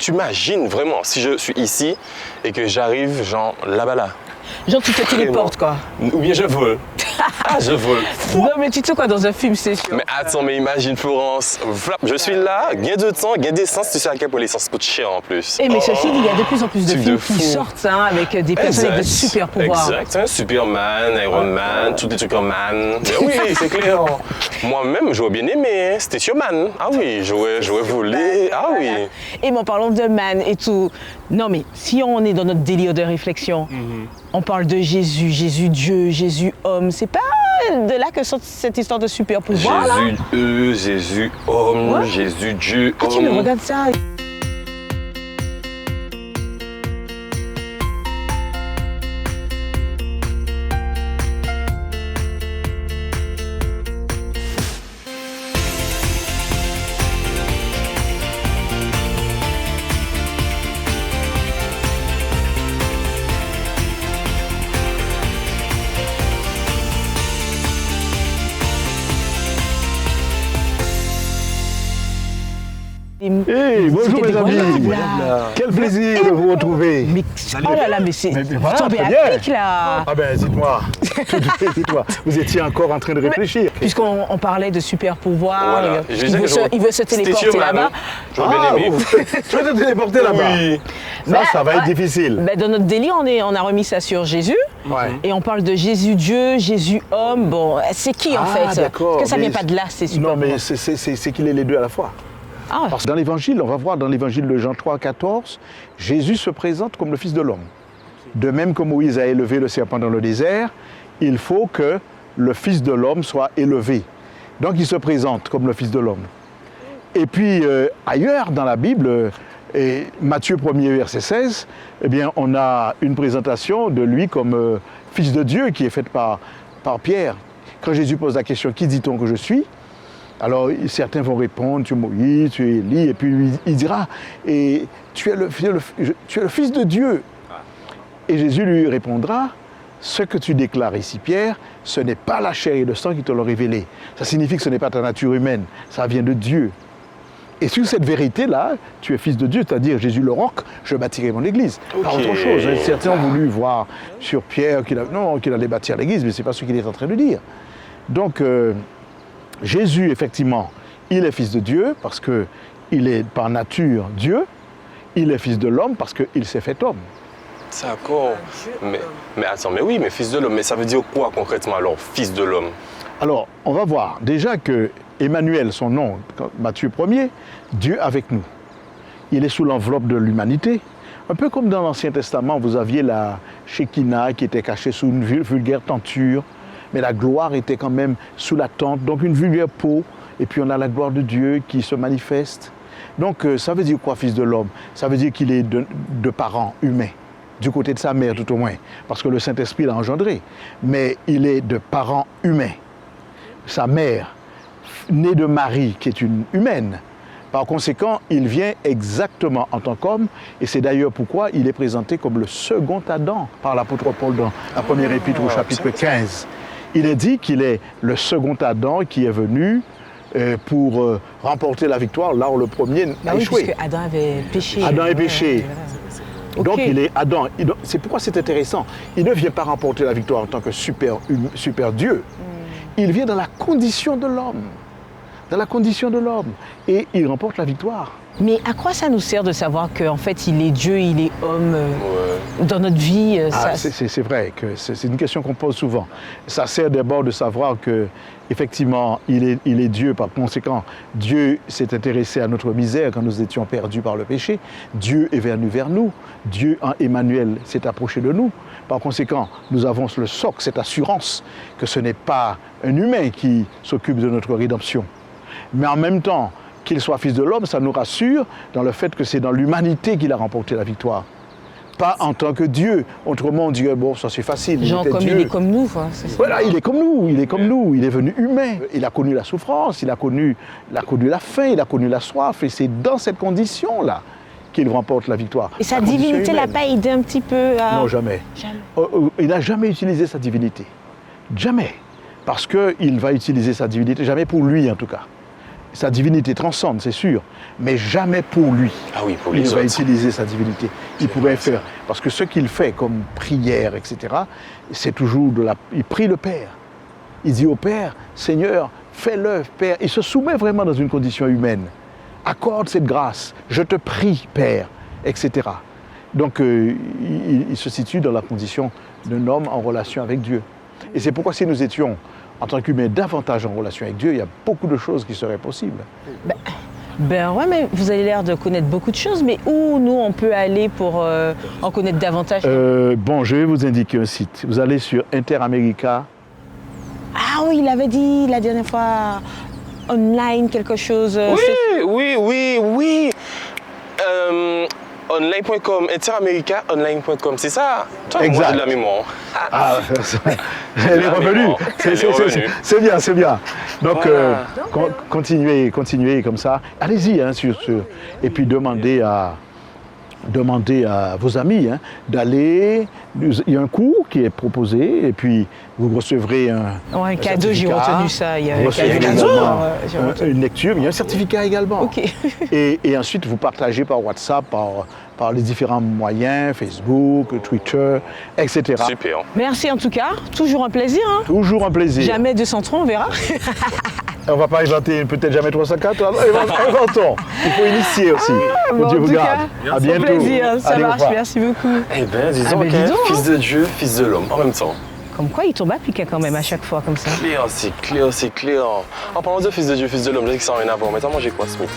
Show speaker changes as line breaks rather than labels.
tu imagines vraiment si je suis ici et que j'arrive genre là-bas là.
Genre tu te téléportes quoi.
Ou bien je vole. Ah, je vole.
Non mais tu sais quoi, dans un film c'est sûr.
Mais attends, mais imagine Florence, flap, je suis là, gain de temps, gain d'essence, tu sais à quel point l'essence coûte cher en plus.
Et mais ceci dit, il y a de plus en plus de
truc
films
de
qui
fou.
sortent hein, avec des personnes avec de super pouvoirs.
Exact, hein, Superman, Iron Man, tous des trucs en man. Mais oui, c'est clair. Moi-même, j'aurais bien aimé, hein. C'était Man. Ah oui, j'aurais volé. Ah oui.
Et mais en parlant de man et tout, non mais si on est dans notre délire de réflexion, on parle de Jésus, Jésus Dieu, Jésus homme, c'est pas de là que sort cette histoire de super pouvoir là?
Jésus Jésus homme,
Ouais.
Jésus Dieu
Ah, tu me
homme.
regardes ça.
Hey, bonjour
C'était
mes amis.
dégueulasse, là.
Quel plaisir de vous retrouver.
Mais oh là là, mais c'est
voilà,
tombé
très
à
bien.
pic là.
Ah ben dites-moi, dites-moi, vous étiez encore en train de réfléchir.
Puisqu'on parlait de super pouvoirs,
Voilà. Je disais que
il veut se téléporter
C'était
là-bas.
J'aurais bien aimé.
Tu vas te téléporter là-bas.
Oui.
Ça va être difficile.
Ben, dans notre délire, on a remis ça sur Jésus.
Ouais.
Et on parle de Jésus Dieu, Jésus homme. Bon, c'est qui en
Ah,
fait?
d'accord,
Parce que ça
mais
vient pas de là, c'est super.
Non mais c'est qu'il est les deux à la fois.
Ah,
Parce que dans l'évangile, on va voir dans l'évangile de Jean 3, 14, Jésus se présente comme le Fils de l'homme. De même que Moïse a élevé le serpent dans le désert, il faut que le Fils de l'homme soit élevé. Donc il se présente comme le Fils de l'homme. Et puis ailleurs dans la Bible, et Matthieu 1er verset 16, eh bien, on a une présentation de lui comme Fils de Dieu qui est faite par Pierre. Quand Jésus pose la question « Qui dit-on que je suis ?» Alors certains vont répondre, tu es Moïse, tu es Élie, et puis il dira, et tu es le Fils de Dieu. Et Jésus lui répondra, ce que tu déclares ici, Pierre, ce n'est pas la chair et le sang qui te l'ont révélé. Ça signifie que ce n'est pas ta nature humaine, ça vient de Dieu. Et sur cette vérité-là, tu es fils de Dieu, c'est-à-dire Jésus le roc, je bâtirai mon église. Pas autre chose. Certains ont voulu voir sur Pierre qu'il allait bâtir l'église, mais ce n'est pas ce qu'il est en train de dire. Donc, Jésus, effectivement, il est fils de Dieu parce qu'il est par nature Dieu. Il est fils de l'homme parce qu'il s'est fait homme.
D'accord. Mais attends, mais oui, mais fils de l'homme, mais ça veut dire quoi concrètement alors, fils de l'homme?
Alors, on va voir déjà que Emmanuel, son nom, Matthieu 1er, Dieu avec nous. Il est sous l'enveloppe de l'humanité. Un peu comme dans l'Ancien Testament, vous aviez la Shekinah qui était cachée sous une vulgaire tenture, mais la gloire était quand même sous la tente, donc une vulgaire peau, et puis on a la gloire de Dieu qui se manifeste. Donc ça veut dire quoi, fils de l'homme? Ça veut dire qu'il est de parents humains, du côté de sa mère tout au moins, parce que le Saint-Esprit l'a engendré, mais il est de parents humains. Sa mère, née de Marie, qui est une humaine, par conséquent, il vient exactement en tant qu'homme, et c'est d'ailleurs pourquoi il est présenté comme le second Adam par l'apôtre Paul dans la première épître au chapitre 15. Il est dit qu'il est le second Adam qui est venu pour remporter la victoire là où le premier a échoué.
Puisque Adam avait péché.
Adam a péché.
Ok.
Donc il est Adam. C'est pourquoi c'est intéressant. Il ne vient pas remporter la victoire en tant que super Dieu. Il vient dans la condition de l'homme. Dans la condition de l'homme. Et il remporte la victoire.
Mais à quoi ça nous sert de savoir qu'en fait il est Dieu, il est homme dans notre vie
C'est vrai que c'est une question qu'on pose souvent. Ça sert d'abord de savoir que effectivement il est Dieu. Par conséquent, Dieu s'est intéressé à notre misère quand nous étions perdus par le péché. Dieu est venu vers nous. Dieu en Emmanuel s'est approché de nous. Par conséquent, nous avons le socle, cette assurance que ce n'est pas un humain qui s'occupe de notre rédemption. Mais en même temps, qu'il soit fils de l'homme, ça nous rassure dans le fait que c'est dans l'humanité qu'il a remporté la victoire. Pas en tant que Dieu. Autrement, on dirait, bon, ça c'est facile.
Genre comme
Dieu.
il est comme nous.
Voilà, il est comme nous, il est comme nous, il est venu humain. Il a connu la souffrance, il a connu la faim, il a connu la soif, et c'est dans cette condition-là qu'il remporte la victoire.
Et sa divinité l'a pas aidé un petit peu à...
Non, jamais. Il n'a jamais utilisé sa divinité. Jamais. Parce qu'il va utiliser sa divinité, jamais pour lui en tout cas. Sa divinité transcende, c'est sûr, mais jamais pour lui.
Ah oui, pour
Il
les
va
autres.
utiliser sa divinité. Il pourrait faire, parce que ce qu'il fait comme prière, etc., c'est toujours il prie le Père. Il dit au Père, Seigneur, fais-le, Père. Il se soumet vraiment dans une condition humaine. Accorde cette grâce, je te prie, Père, etc. Donc, il se situe dans la condition d'un homme en relation avec Dieu. Et c'est pourquoi si nous étions, en tant qu'humains, davantage en relation avec Dieu, il y a beaucoup de choses qui seraient possibles.
Ben ouais, mais vous avez l'air de connaître beaucoup de choses, mais où nous on peut aller pour en connaître davantage?
Bon, je vais vous indiquer un site. Vous allez sur Interamerica.
Ah oui, il avait dit la dernière fois online quelque chose.
Oui. Online.com, interamericaonline.com, c'est ça? Toi, moi,
Exact.
j'ai de la mémoire.
Ah, elle est revenue. C'est bien, c'est bien. Donc,
Voilà.
continuez comme ça. Allez-y, hein, et puis demandez à vos amis d'aller. Il y a un cours qui est proposé, et puis vous recevrez un
cadeau, j'ai
certificat.
retenu ça. Il y a
Vous
un
recevez
cadeau.
également
J'ai retenu.
une lecture, mais il y a un certificat également.
Ok.
Et ensuite, vous partagez par WhatsApp, par les différents moyens, Facebook, Twitter, etc.
Super.
Merci en tout cas, toujours un plaisir. Hein.
Toujours un plaisir.
Jamais 203, on verra.
On va pas inventer peut-être jamais 304, alors inventons. Il faut initier aussi.
Bon,
Dieu
en
vous
tout
garde.
cas,
À bientôt.
Au plaisir, ça
Allez, au
marche,
revoir.
merci beaucoup.
Eh bien, disons
ben, dis donc,
fils de Dieu, fils de l'homme, en même temps.
Comme quoi, il tombe à piquer quand même à chaque fois comme ça.
C'est clair. En parlant de fils de Dieu, fils de l'homme, je sais que ça n'a rien à voir, mais t'as mangé quoi ce midi?